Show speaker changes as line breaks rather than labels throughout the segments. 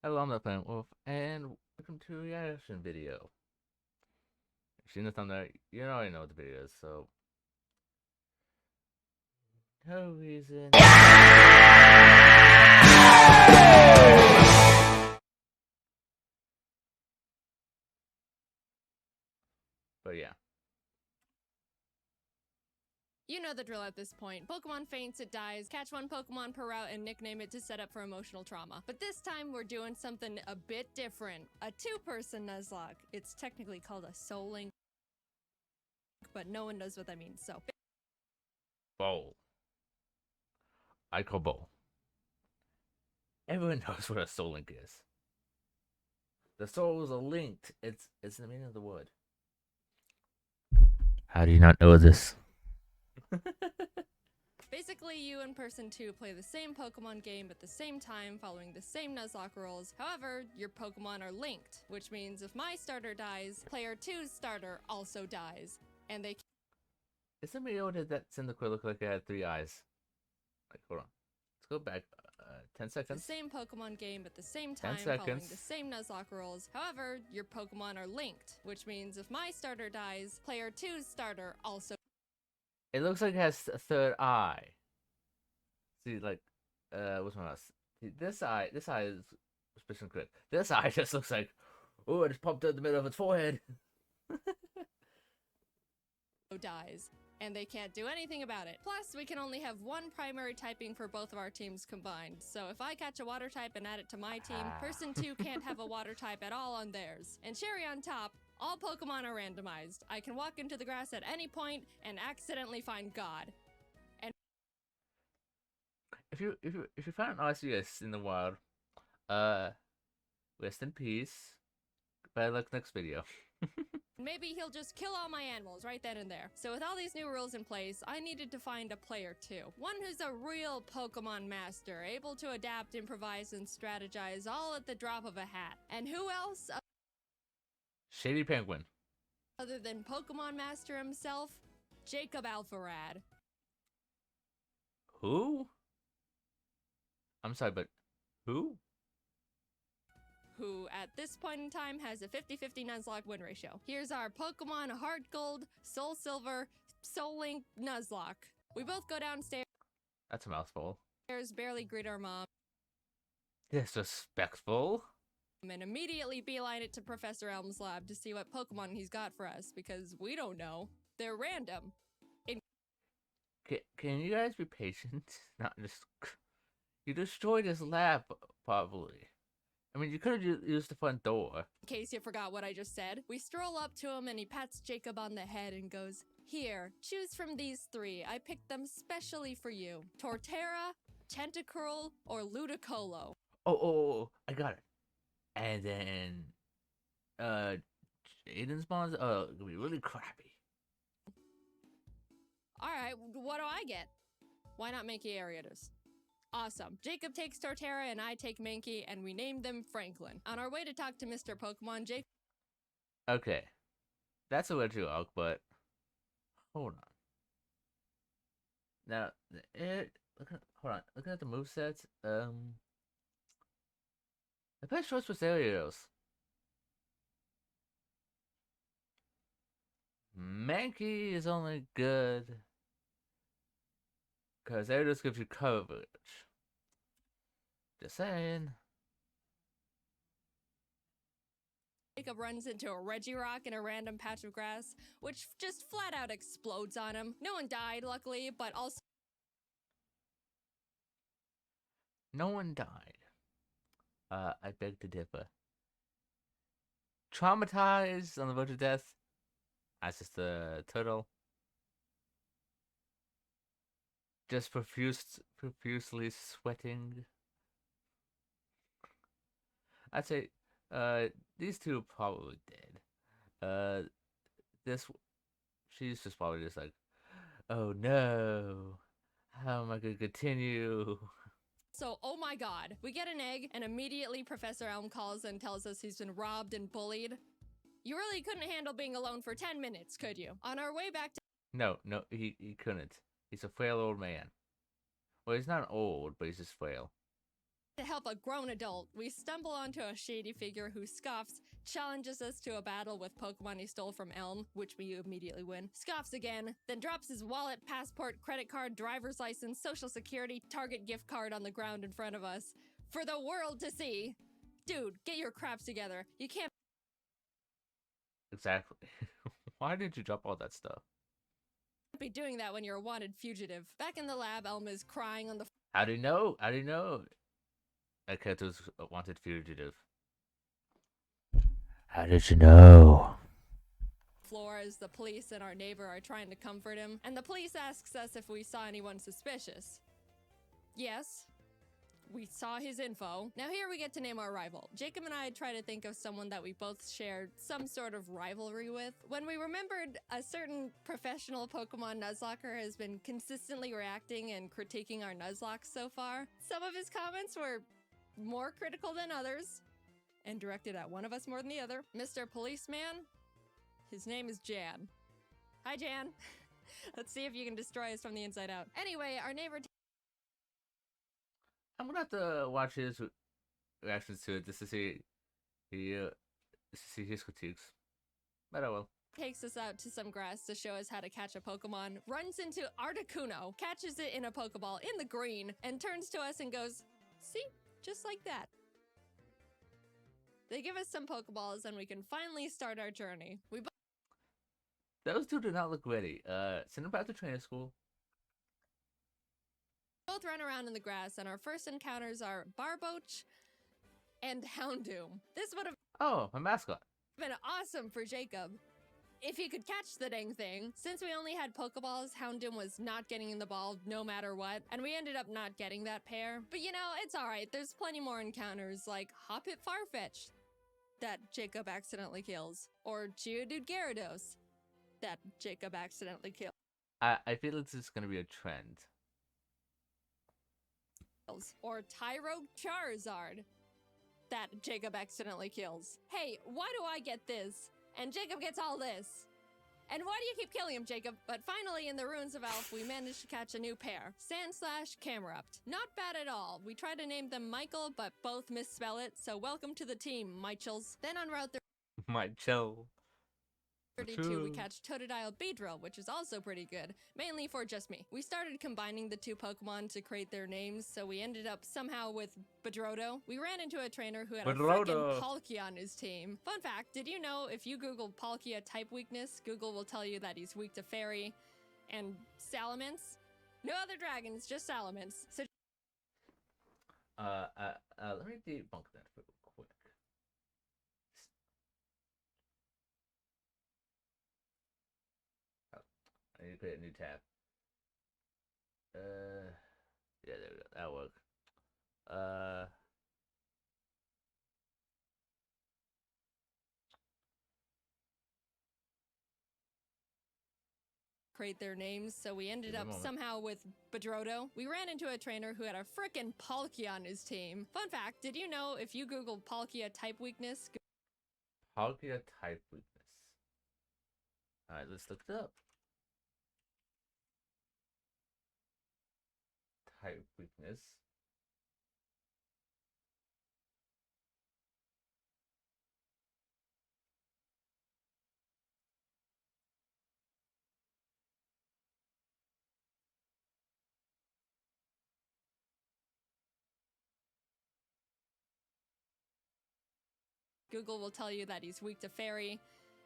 Hello, I'm the Planet Wolf, and welcome to a reaction video. If you've seen the thumbnail, you already know what the video is, so no reason. But yeah.
You know the drill at this point. Pokemon faints, it dies, catch one Pokemon per route and nickname it to set up for emotional trauma. But this time we're doing something a bit different. A two-person Nuzlocke. It's technically called a Soul Link, but no one knows what that means, so.
Bowl. I call bowl. Everyone knows what a soul link is. The souls are linked. It's the meaning of the word. How do you not know this?
Basically, you and Person 2 play the same Pokemon game at the same time, following the same Nuzlocke rules. However, your Pokemon are linked, which means if my starter dies, player 2's starter also dies. And they
Isn't me that's in the quill look like it had 3 eyes? Like, hold on. Let's go back 10 seconds.
The same Pokemon game at the same time,
10 seconds.
following the same Nuzlocke rules. However, your Pokemon are linked, which means if my starter dies, player 2's starter also.
It looks like it has a third eye. See, like, what's my mouse? See, this eye is suspicion crit. This eye just looks like, oh, it just popped out the middle of its forehead.
dies, and they can't do anything about it. Plus, we can only have one primary typing for both of our teams combined. So if I catch a water type and add it to my team, Person 2 can't have a water type at all on theirs. And cherry on top, all Pokemon are randomized. I can walk into the grass at any point and accidentally find God. And
If you find an Arceus in the wild, rest in peace. Bad luck next video.
maybe he'll just kill all my animals right then and there. So with all these new rules in place, I needed to find a player 2. One who's a real Pokemon master, able to adapt, improvise, and strategize all at the drop of a hat. And who else?
Shady Penguin.
Other than Pokemon Master himself, Jacob Alpharad.
Who? I'm sorry, but who?
Who, at this point in time, has a 50-50 Nuzlocke win ratio. Here's our Pokemon Heart Gold, Soul Silver, Soul Link Nuzlocke. We both go downstairs.
That's a mouthful.
Barely greet our mom.
Disrespectful.
And immediately beeline it to Professor Elm's lab to see what Pokemon he's got for us, because we don't know. They're random.
Can you guys be patient? Not just... You destroyed his lab, probably. I mean, you could have used the front door.
In case you forgot what I just said, we stroll up to him and he pats Jacob on the head and goes, "Here, choose from these 3. I picked them specially for you. Torterra, Tentacruel, or Ludicolo."
Oh, I got it. And then, Jaidan spawns, it'll be really crappy.
Alright, what do I get? Why not Mankey Ariatus? Awesome. Jacob takes Torterra and I take Mankey, and we name them Franklin. On our way to talk to Mr. Pokemon, Jake.
Okay. That's a weird joke, but hold on. Now, looking at the movesets, the best choice was Ariados. Mankey is only good because Ariados gives you coverage. Just saying.
Jacob runs into a Regirock in a random patch of grass, which just flat out explodes on him. No one died, luckily, but also...
No one died. I beg to differ. Traumatized on the verge of death. That's just a turtle. Just profusely sweating. I'd say, these 2 are probably dead. She's just probably just like, oh no, how am I gonna continue?
So, oh my god, we get an egg, and immediately Professor Elm calls and tells us he's been robbed and bullied. You really couldn't handle being alone for 10 minutes, could you? On our way back to...
No, he couldn't. He's a frail old man. Well, he's not old, but he's just frail.
To help a grown adult, we stumble onto a shady figure who scoffs, challenges us to a battle with Pokemon he stole from Elm, which we immediately win, scoffs again, then drops his wallet, passport, credit card, driver's license, social security, Target gift card on the ground in front of us. For the world to see. Dude, get your craps together. You can't
Exactly. Why did you drop all that stuff?
be doing that when you're a wanted fugitive. Back in the lab, Elm is crying on the
How do you know? How do you know? That character was a wanted fugitive. How did you know?
floor as the police and our neighbor are trying to comfort him, and the police asks us if we saw anyone suspicious. Yes. We saw his info. Now here we get to name our rival. Jacob and I try to think of someone that we both shared some sort of rivalry with. When we remembered a certain professional Pokemon Nuzlocker has been consistently reacting and critiquing our Nuzlocke so far, some of his comments were more critical than others, and directed at one of us more than the other. Mr. Policeman, his name is Jan. Hi, Jan. Let's see if you can destroy us from the inside out. Anyway, our neighbor
I'm gonna have to watch his reactions to it just to see his critiques. But I will.
takes us out to some grass to show us how to catch a Pokemon, runs into Articuno, catches it in a Pokeball in the green, and turns to us and goes, see? Just like that. They give us some Pokeballs and we can finally start our journey. We
Those two do not look ready. Send them back to training school.
both run around in the grass, and our first encounters are Barboach and Houndoom. This would have
Oh, my mascot.
been awesome for Jacob if he could catch the dang thing. Since we only had Pokeballs, Houndoom was not getting in the ball no matter what, and we ended up not getting that pair. But you know, it's alright. There's plenty more encounters like Hoppip Farfetch that Jacob accidentally kills, or Geodude Gyarados that Jacob accidentally kills.
I feel this is gonna be a trend.
Or Tyro Charizard that Jacob accidentally kills. Hey, why do I get this? And Jacob gets all this. And why do you keep killing him, Jacob? But finally, in the Ruins of Alph, we managed to catch a new pair. Sand/Camerupt. Not bad at all. We tried to name them Michael, but both misspell it, so welcome to the team, Michels. Then on Route
My chill.
32, we catch Totodile Beedrill, which is also pretty good, mainly for just me. We started combining the two Pokemon to create their names, so we ended up somehow with Bedrodo. We ran into a trainer who had a freaking Palkia on his team. Fun fact, did you know if you Google Palkia type weakness, Google will tell you that he's weak to Fairy and Salamence? No other dragons, just Salamence. So
let me debunk that real quick. I need to create a new tab. Yeah, there we go. That'll work.
create their names, so we ended up somehow with Bedrodo. We ran into a trainer who had a frickin' Palkia on his team. Fun fact, did you know if you Google Palkia type weakness...
Palkia type weakness. Alright, let's look it up. Type weakness.
Google will tell you that he's weak to Fairy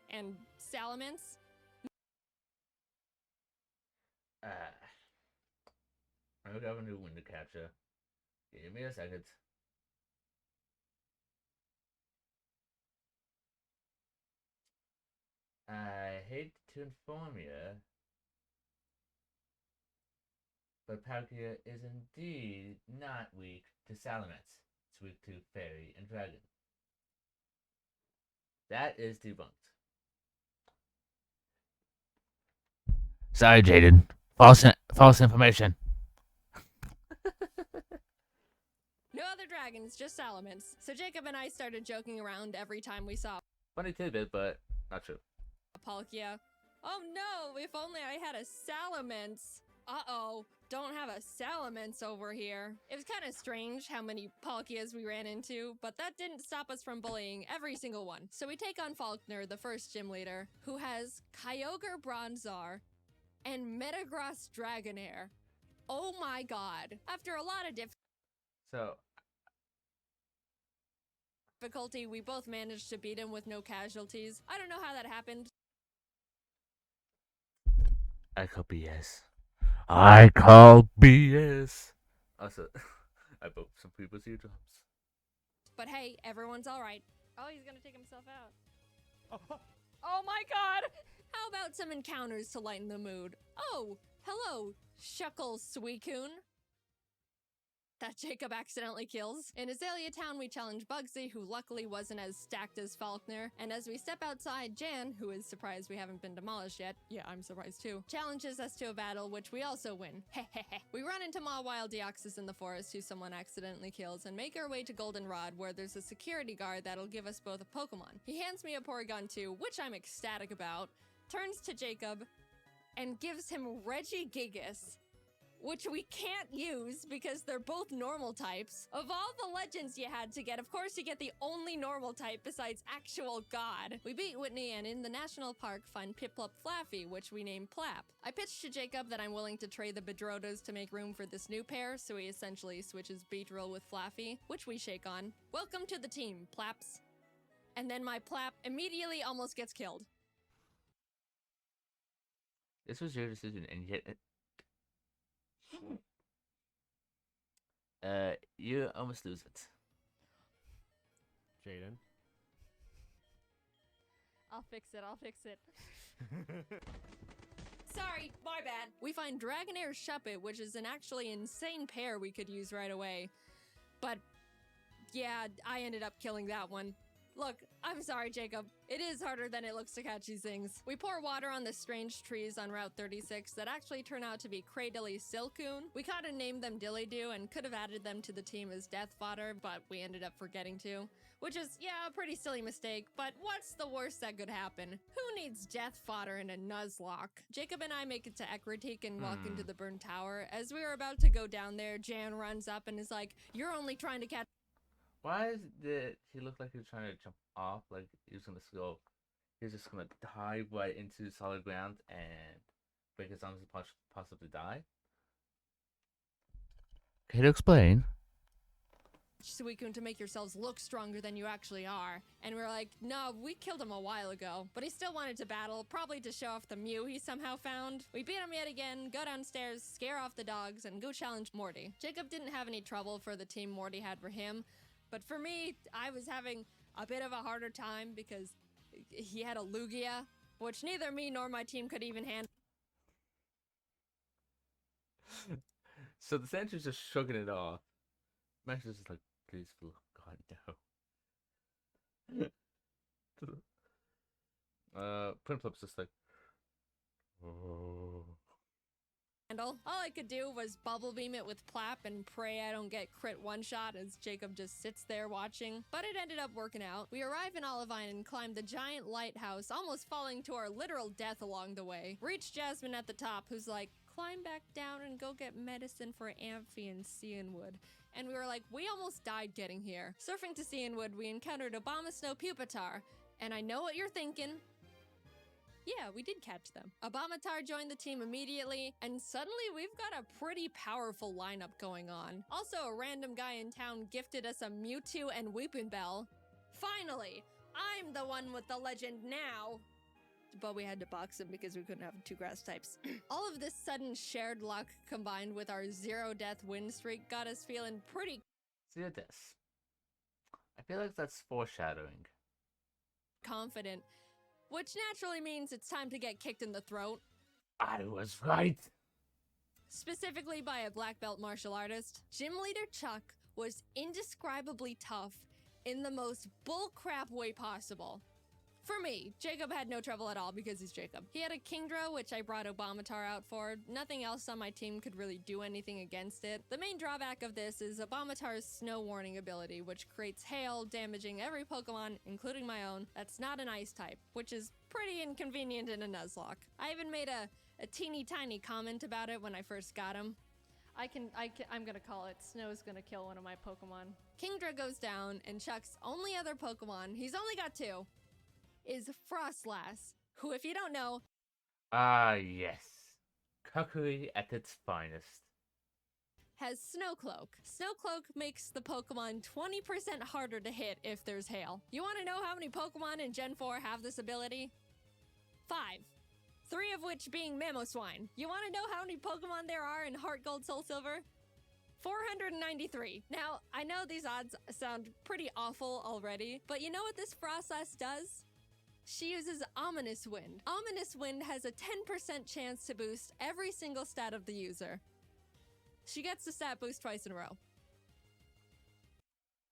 and Salamence.
I have a new window catcher. Give me a second. I hate to inform you, but Palkia is indeed not weak to Salamence. It's weak to Fairy and Dragon. That is debunked. Sorry, Jaidan. False information.
No other dragons, just Salamence. So Jacob and I started joking around every time we saw
Funny tidbit, but not true.
Palkia. Oh no, if only I had a Salamence. Uh-oh. don't have a Salamence over here. It was kind of strange how many Palkias we ran into, but that didn't stop us from bullying every single one. So we take on Faulkner, the first gym leader, who has Kyogre Bronzor and Metagross Dragonair. Oh my god. After a lot of
So
difficulty, we both managed to beat him with no casualties. I don't know how that happened.
I call BS. I call BS. Also, I broke some people's eardrums.
But hey, everyone's alright. Oh, he's gonna take himself out. Oh my god! How about some encounters to lighten the mood? Oh, hello, Shuckle Suicune. That Jacob accidentally kills. In Azalea Town, we challenge Bugsy, who luckily wasn't as stacked as Faulkner. And as we step outside, Jan, who is surprised we haven't been demolished yet, yeah, I'm surprised too, challenges us to a battle, which we also win. Hehehe. We run into Mawile Deoxys in the forest, who someone accidentally kills, and make our way to Goldenrod, where there's a security guard that'll give us both a Pokemon. He hands me a Porygon 2, which I'm ecstatic about, turns to Jacob, and gives him Regigigas, which we can't use because they're both normal types. Of all the legends you had to get, of course you get the only normal type besides actual God. We beat Whitney and in the national park find Piplup Flaffy, which we name Plap. I pitched to Jacob that I'm willing to trade the Bedrotas to make room for this new pair, so he essentially switches Beedrill with Flaffy, which we shake on. Welcome to the team, Plaps. And then my Plap immediately almost gets killed.
This was your decision, and yet you almost lose it.
Jaidan.
I'll fix it. Sorry, my bad. We find Dragonair Shuppet, which is an actually insane pair we could use right away. But yeah, I ended up killing that one. Look, I'm sorry, Jacob. It is harder than it looks to catch these things. We pour water on the strange trees on Route 36 that actually turn out to be Cradily Silcoon. We kinda named them Dillydoo and could have added them to the team as death fodder, but we ended up forgetting to. Which is, yeah, a pretty silly mistake, but what's the worst that could happen? Who needs death fodder in a Nuzlocke? Jacob and I make it to Ekritique and walk into the burned tower. As we were about to go down there, Jan runs up and is like, "You're only trying to catch..."
Why did he look like he was trying to jump off? Like he was gonna go, he was just gonna dive right into solid ground and break his arms and possibly die? Can you explain?
Suicune to make yourselves look stronger than you actually are. And we're like, no, we killed him a while ago. But he still wanted to battle, probably to show off the Mew he somehow found. We beat him yet again, go downstairs, scare off the dogs, and go challenge Morty. Jacob didn't have any trouble for the team Morty had for him. But for me, I was having a bit of a harder time because he had a Lugia, which neither me nor my team could even handle.
So the sentry's just shrugging it off. Max is just like, please, for God, no. Primplup's just like, oh.
All I could do was bubble beam it with Plap and pray I don't get crit one-shot as Jacob just sits there watching. But it ended up working out. We arrive in Olivine and climb the giant lighthouse, almost falling to our literal death along the way. Reach Jasmine at the top, who's like, climb back down and go get medicine for Amphi and Cianwood. And we were like, we almost died getting here. Surfing to Cianwood, we encountered Abomasnow Pupitar. And I know what you're thinking. Yeah, we did catch them. Abomasnow joined the team immediately, and suddenly we've got a pretty powerful lineup going on. Also, a random guy in town gifted us a Mewtwo and Weepinbell. Finally, I'm the one with the legend now. But we had to box him because we couldn't have two grass types. All of this sudden shared luck combined with our 0-death win streak got us feeling pretty
See this. I feel like that's foreshadowing.
confident. Which naturally means it's time to get kicked in the throat.
I was right.
Specifically by a black belt martial artist. Gym leader Chuck was indescribably tough in the most bullcrap way possible. For me, Jacob had no trouble at all because he's Jacob. He had a Kingdra, which I brought Abomasnow out for. Nothing else on my team could really do anything against it. The main drawback of this is Abomasnow's Snow Warning ability, which creates hail, damaging every Pokemon, including my own, that's not an ice type, which is pretty inconvenient in a Nuzlocke. I even made a teeny tiny comment about it when I first got him. I'm gonna call it. Snow's gonna kill one of my Pokemon. Kingdra goes down, and Chuck's only other Pokemon, he's only got 2, is Frostlass, who, if you don't know,
Ah, yes. Kukui at its finest.
has Snowcloak. Snowcloak makes the Pokemon 20% harder to hit if there's hail. You want to know how many Pokemon in Gen 4 have this ability? 5. 3 of which being Mamoswine. You want to know how many Pokemon there are in Heart Gold Soul Silver? 493. Now, I know these odds sound pretty awful already, but you know what this Frostlass does? She uses Ominous Wind. Ominous Wind has a 10% chance to boost every single stat of the user. She gets the stat boost twice in a row.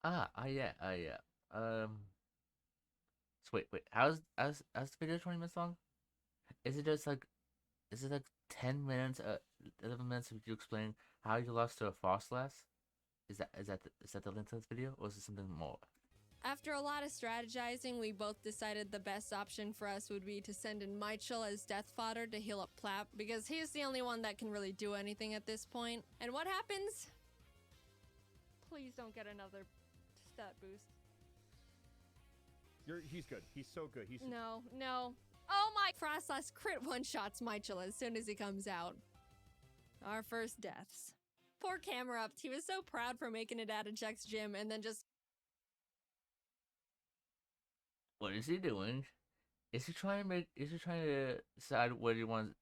Yeah. So wait. How's the video 20 minutes long? Is it like 10 minutes, 11 minutes of you explaining how you lost to a Frostlass? Is that the length of this video, or is it something more?
After a lot of strategizing, we both decided the best option for us would be to send in Michel as death fodder to heal up Plap, because he's the only one that can really do anything at this point. And what happens? Please don't get another stat boost.
He's good. He's so good.
No. Oh my! Frostlass crit one-shots Michel as soon as he comes out. Our first deaths. Poor Camerupt. He was so proud for making it out of Chuck's gym and then just...
What is he doing? Is he trying to decide what he wants?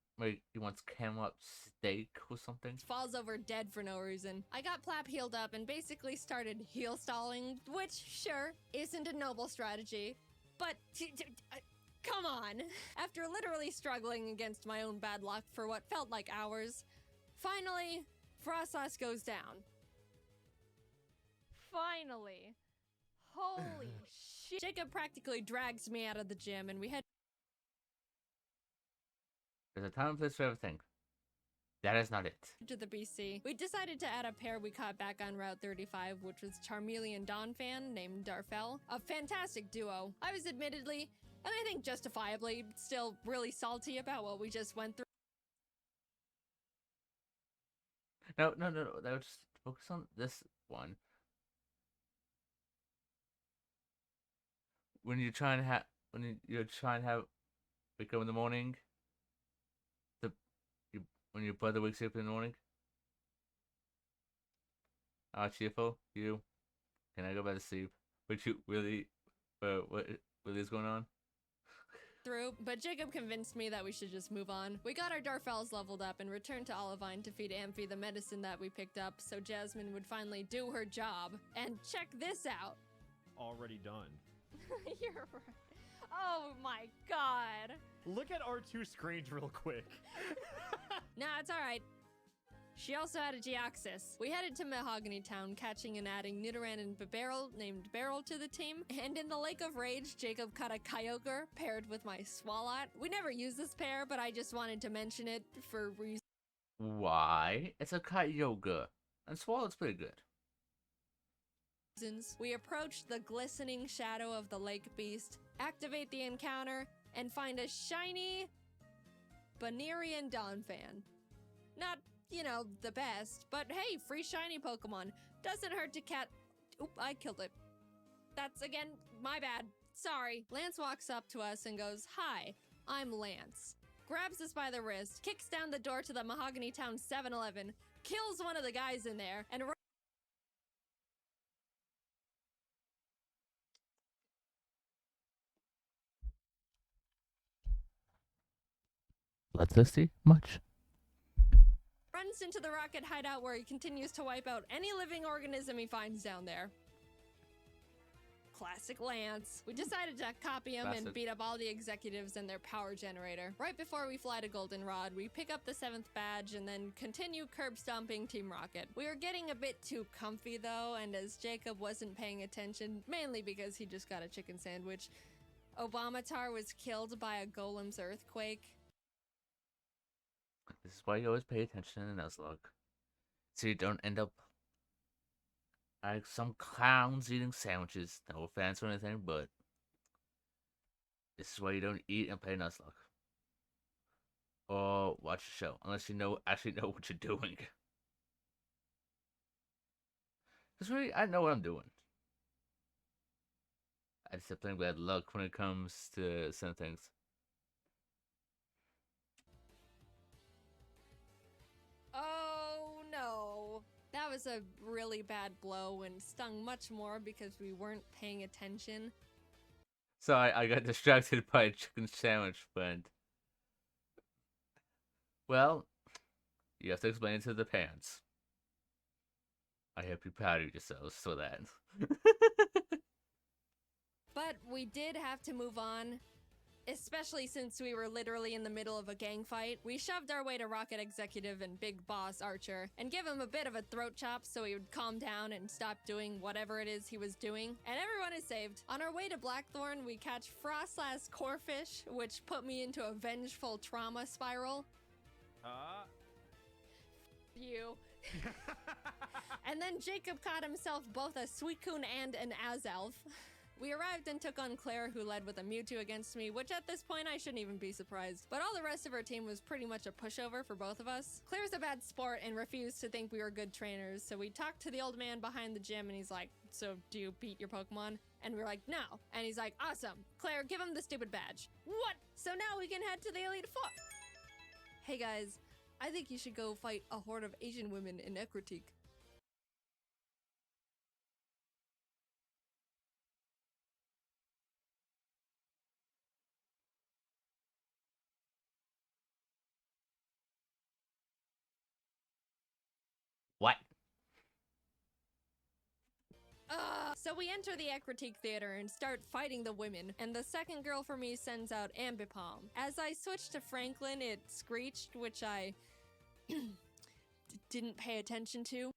He wants Camup's steak or something?
falls over dead for no reason. I got Plap healed up and basically started heal stalling, which, sure, isn't a noble strategy, but come on. After literally struggling against my own bad luck for what felt like hours, finally, Frostlass goes down. Finally. Holy shit. Jacob practically drags me out of the gym and we head
There's a time and place for everything. That is not it.
to the BC. We decided to add a pair we caught back on Route 35, which was Charmeleon Donphan named Darfel. A fantastic duo. I was admittedly, and I think justifiably, still really salty about what we just went through.
No. That was just focus on this one. When you're trying to have wake up in the morning, when your brother wakes you up in the morning, cheerful, can I go back to sleep? What really is going on?
But Jacob convinced me that we should just move on. We got our Darfels leveled up and returned to Olivine to feed Amphi the medicine that we picked up so Jasmine would finally do her job. And check this out.
already done.
You're right. Oh my god.
Look at our 2 screens real quick.
Nah, it's alright. She also had a Geoxys. We headed to Mahogany Town, catching and adding Nidoran and Bibarel named Beryl to the team. And in the Lake of Rage, Jacob caught a Kyogre paired with my Swalot. We never used this pair, but I just wanted to mention it for reasons.
Why? It's a Kyogre. And Swallow's pretty good.
We approach the glistening shadow of the lake beast, activate the encounter, and find a shiny Banerian Donphan. Not, the best, but hey, free shiny Pokemon. Doesn't hurt to Oop, I killed it. That's, again, my bad. Sorry. Lance walks up to us and goes, "Hi, I'm Lance." Grabs us by the wrist, kicks down the door to the Mahogany Town 7-Eleven, kills one of the guys in there, and
Bloodthirsty? Much?
runs into the rocket hideout where he continues to wipe out any living organism he finds down there. Classic Lance. We decided to copy him and beat up all the executives and their power generator. Right before we fly to Goldenrod, we pick up the 7th badge and then continue curb stomping Team Rocket. We were getting a bit too comfy though, and as Jacob wasn't paying attention, mainly because he just got a chicken sandwich, Obamatar was killed by a Golem's earthquake.
This is why you always pay attention in Nuzlocke, so you don't end up like some clowns eating sandwiches. No offense or anything, but this is why you don't eat and play Nuzlocke. Or watch a show, unless you actually know what you're doing. Cause really, I know what I'm doing. I just have plenty bad luck when it comes to some things.
Oh no. That was a really bad blow and stung much more because we weren't paying attention.
So I got distracted by a chicken sandwich, but well, you have to explain it to the parents. I hope you're proud of yourselves for that.
But we did have to move on, especially since we were literally in the middle of a gang fight. We shoved our way to Rocket Executive and Big Boss Archer and give him a bit of a throat chop so he would calm down and stop doing whatever it is he was doing. And everyone is saved. On our way to Blackthorn, we catch Frostlass Corefish, which put me into a vengeful trauma spiral. You. And then Jacob caught himself both a Suicune and an Azelf. We arrived and took on Claire, who led with a Mewtwo against me, which at this point I shouldn't even be surprised. But all the rest of our team was pretty much a pushover for both of us. Claire's a bad sport and refused to think we were good trainers, so we talked to the old man behind the gym and he's like, "So do you beat your Pokemon?" And we're like, "No." And he's like, "Awesome. Claire, give him the stupid badge." What? So now we can head to the Elite Four. Hey guys, I think you should go fight a horde of Asian women in Ecruteak.
What?
So we enter the Ecruteak Theater and start fighting the women, and the second girl for me sends out Ambipom. As I switched to Franklin, it screeched, which I didn't pay attention to.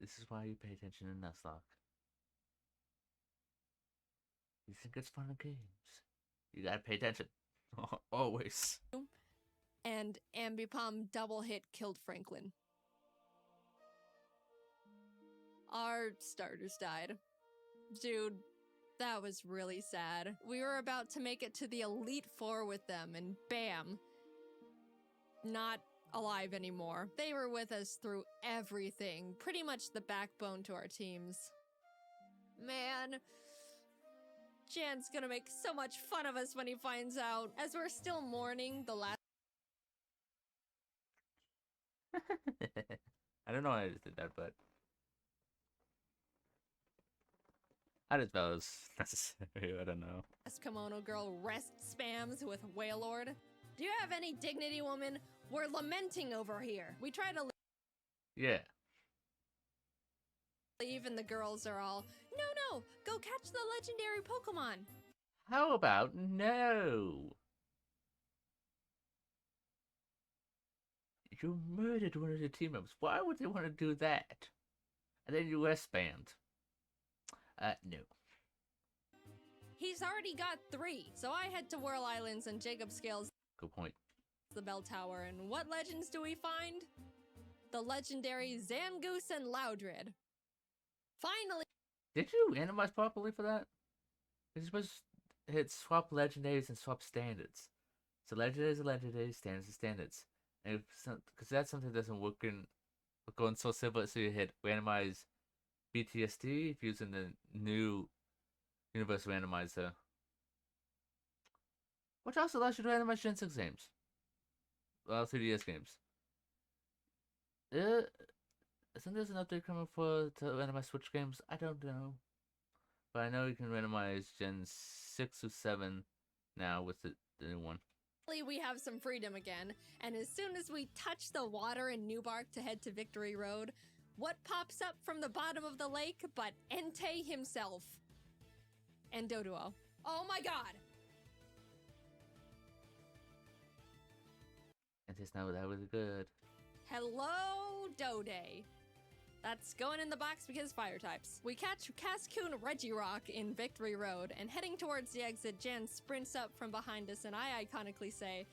This is why you pay attention to Nuzlocke. You think it's fun and games. You gotta pay attention. Always.
And Ambipom double hit killed Franklin. Our starters died. Dude, that was really sad. We were about to make it to the Elite Four with them, and bam. Not alive anymore. They were with us through everything, pretty much the backbone to our teams. Man, Jan's gonna make so much fun of us when he finds out. As we're still mourning the last
I don't know why I just did that, but I just felt it was necessary. I don't know.
kimono girl rest spams with Wailord. Do you have any dignity, woman? We're lamenting over here. We try to
Yeah.
leave and the girls are all, no, go catch the legendary Pokemon.
How about no? You murdered one of the team members. Why would they want to do that? And then you spammed. No.
He's already got 3, so I head to Whirl Islands and Jacob scales
Good point.
the bell tower, and what legends do we find? The legendary Zangoose and Loudred. Finally!
Did you analyze properly for that? You're supposed to hit swap legendaries and swap standards. So legendaries are legendaries, standards are standards. And because that's something that doesn't work in going Soul Silver, so you hit randomize BTSD if using the new universe randomizer, which also allows you to randomize Gen 6 games. Well, 3DS games. Isn't there an update coming to randomize Switch games? I don't know. But I know you can randomize Gen 6 or 7 now with the new one.
We have some freedom again, and as soon as we touch the water in Newbark to head to Victory Road, what pops up from the bottom of the lake but Entei himself? And Doduo. Oh my god!
And it's not that was good.
Hello, Dode. That's going in the box because fire types. We catch Cascoon Regirock in Victory Road, and heading towards the exit, Jan sprints up from behind us, and I iconically say,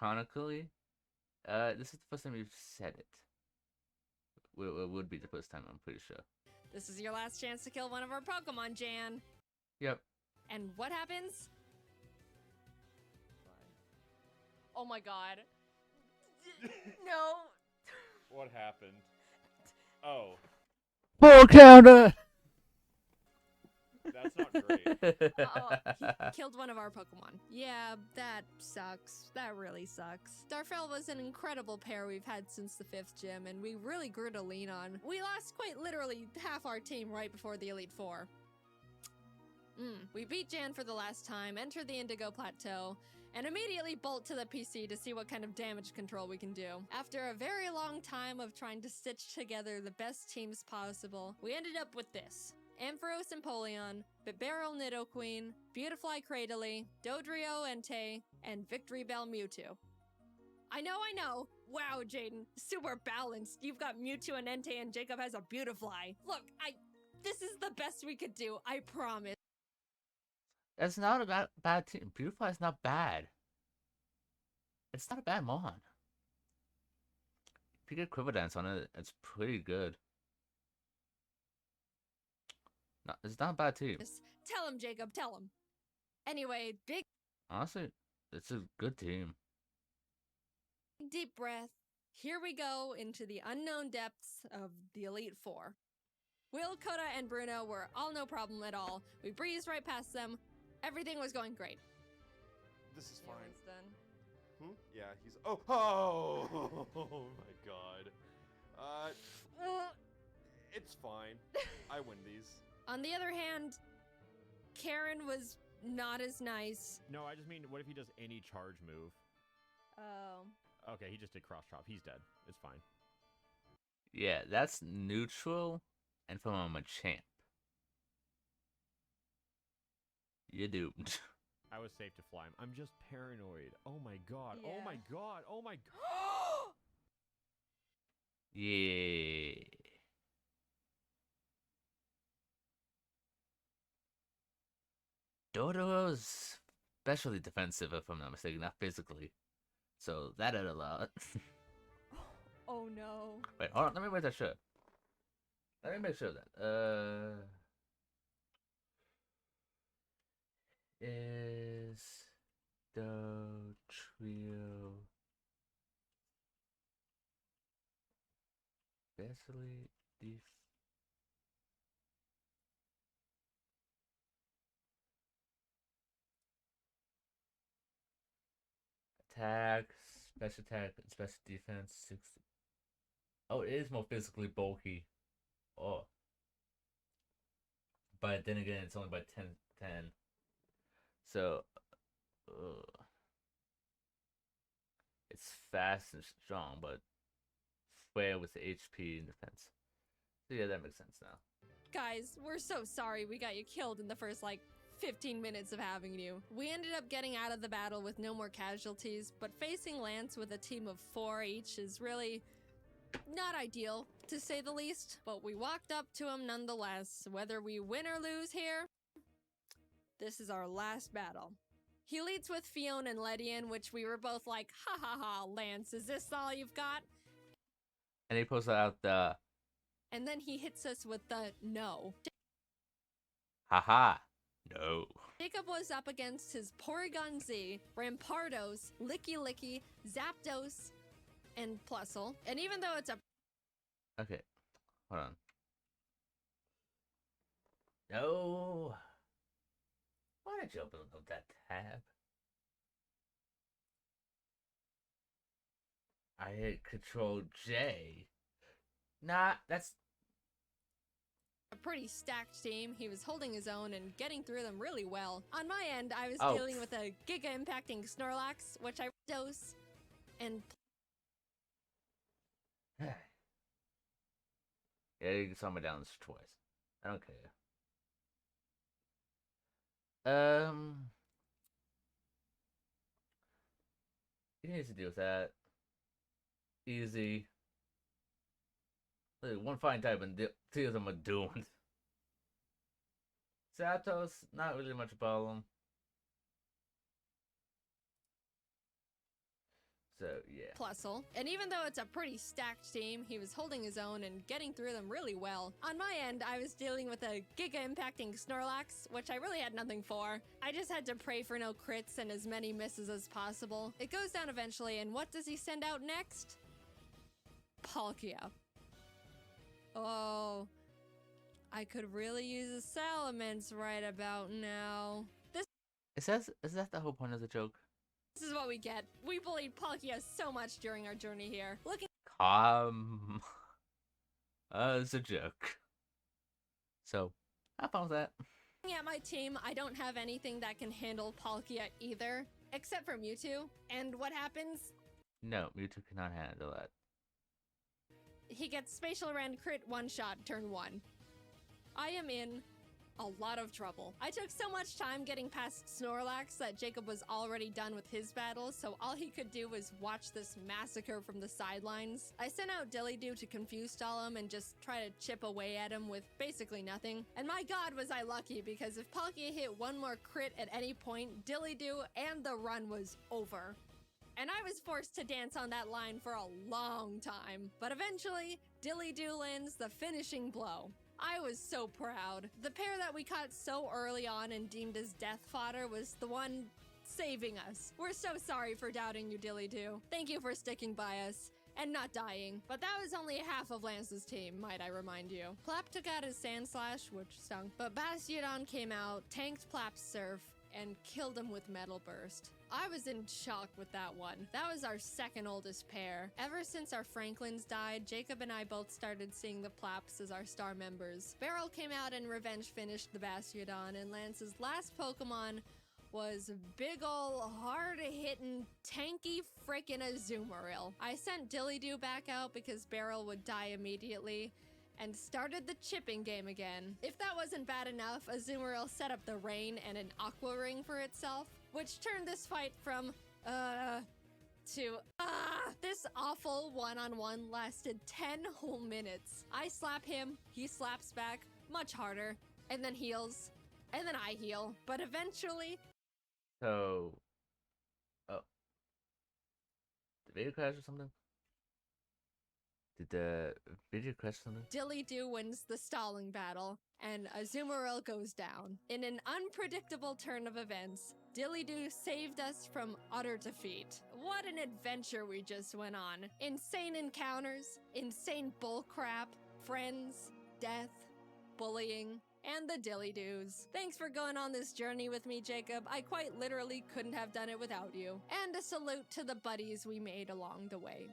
canonically, this is the first time you've said it. It would be the first time, I'm pretty sure.
This is your last chance to kill one of our Pokemon, Jan.
Yep.
And what happens? Oh my god. No.
What happened? Oh,
Full counter!
that's not great.
He killed one of our Pokemon. Yeah, that sucks. That really sucks. Darfell was an incredible pair we've had since the 5th gym, and we really grew to lean on. We lost quite literally half our team right before the Elite Four. We beat Jan for the last time, enter the Indigo Plateau, and immediately bolt to the PC to see what kind of damage control we can do. After a very long time of trying to stitch together the best teams possible, we ended up with this. Ampharos Empoleon, Bibarel Nidoqueen, Beautifly Cradily, Dodrio Entei, and Victory Bell Mewtwo. I know! Wow, Jaidan, super balanced. You've got Mewtwo and Entei, and Jacob has a Beautifly. Look, this is the best we could do, I promise.
That's not a bad team. Beautifly is not bad. It's not a bad mon. If you get Quiver Dance on it, it's pretty good. No, it's not a bad team.
Tell him, Jacob, tell him. Anyway, big
Honestly, it's a good team.
deep breath. Here we go into the unknown depths of the Elite Four. Will, Coda, and Bruno were all no problem at all. We breezed right past them. Everything was going great.
This is fine.
Winston.
Yeah, he's. Oh my god. It's fine. I win these.
On the other hand, Karen was not as nice.
No, I just mean, what if he does any charge move?
Oh.
Okay, he just did cross chop. He's dead. It's fine.
Yeah, that's neutral and from a Machamp. You're doomed.
I was safe to fly him. I'm just paranoid. Oh my god.
Yeah.
Oh my god. Oh my god.
Yeah. Dodo's especially defensive, if I'm not mistaken, not physically. So that added a lot.
Oh no.
Wait, hold on. Let me make that sure. Let me make sure of that. Is the trio especially attack, special attack, and special defense 60. Oh, it is more physically bulky. Oh. But then again, it's only by 10. So, it's fast and strong, but square with the HP and defense. So yeah, that makes sense now.
Guys, we're so sorry we got you killed in the first, 15 minutes of having you. We ended up getting out of the battle with no more casualties, but facing Lance with a team of 4 each is really not ideal, to say the least. But we walked up to him nonetheless. Whether we win or lose here, this is our last battle. He leads with Fiona and Ledian, which we were both like, ha ha ha, Lance, is this all you've got?
And he posted out the
And then he hits us with the no.
haha. No.
Jacob was up against his Porygon Z, Rampardos, Licky Licky, Zapdos, and Plusle. And even though it's a
Okay. Hold on. No. Why did you open up that tab? I hit Control J. Nah, that's
a pretty stacked team, he was holding his own and getting through them really well. On my end, I was
Oh.
dealing with a Giga-impacting Snorlax, which I dose, and
yeah, you can summon down this twice. I don't care. He needs to deal with that. Easy. Look, one fine type and two of them are doomed. Zapdos, not really much a problem. So, yeah.
Plusle. And even though it's a pretty stacked team, he was holding his own and getting through them really well. On my end, I was dealing with a giga-impacting Snorlax, which I really had nothing for. I just had to pray for no crits and as many misses as possible. It goes down eventually, and what does he send out next? Palkia. Oh, I could really use a Salamence right about now.
Is that the whole point of the joke?
This is what we get. We bullied Palkia so much during our journey here. Looking
It's a joke. So, have fun with that.
at my team, I don't have anything that can handle Palkia either, except for Mewtwo. And what happens?
No, Mewtwo cannot handle that.
He gets Spatial Rend crit one-shot turn 1. I am in a lot of trouble. I took so much time getting past Snorlax that Jacob was already done with his battle, so all he could do was watch this massacre from the sidelines. I sent out Dillydoo to confuse stall him and just try to chip away at him with basically nothing. And my god was I lucky, because if Palkia hit one more crit at any point, Dillydoo and the run was over. And I was forced to dance on that line for a long time. But eventually, Dillydoo lands the finishing blow. I was so proud. The pair that we caught so early on and deemed as death fodder was the one saving us. We're so sorry for doubting you, Dillydoo. Thank you for sticking by us and not dying. But that was only half of Lance's team, might I remind you. Plap took out his Sand Slash, which stunk, but Bastiodon came out, tanked Plap's Surf, and killed him with Metal Burst. I was in shock with that one. That was our second oldest pair. Ever since our Franklins died, Jacob and I both started seeing the Plaps as our star members. Beryl came out and revenge finished the Bastiodon, and Lance's last Pokemon was big ol' hard-hitting, tanky frickin' Azumarill. I sent Dillydoo back out because Beryl would die immediately, and started the chipping game again. If that wasn't bad enough, Azumarill set up the rain and an Aqua Ring for itself, which turned this fight from, to, this awful one-on-one lasted 10 whole minutes. I slap him, he slaps back, much harder, and then heals, and then I heal, but eventually...
So... Oh. The video crash or something? Did the video crash or something?
Dillydoo wins the stalling battle, and Azumarill goes down. In an unpredictable turn of events, Dillydoo saved us from utter defeat. What an adventure we just went on. Insane encounters, insane bullcrap, friends, death, bullying, and the Dillydoos. Thanks for going on this journey with me, Jacob. I quite literally couldn't have done it without you. And a salute to the buddies we made along the way.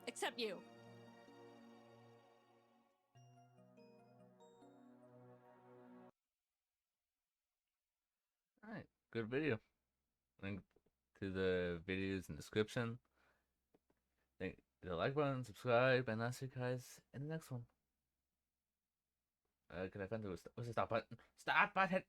Except you.
Alright, good video. Link to the videos in the description. Hit the like button, subscribe, and I'll see you guys in the next one. Can I find what's the stop button? Stop button!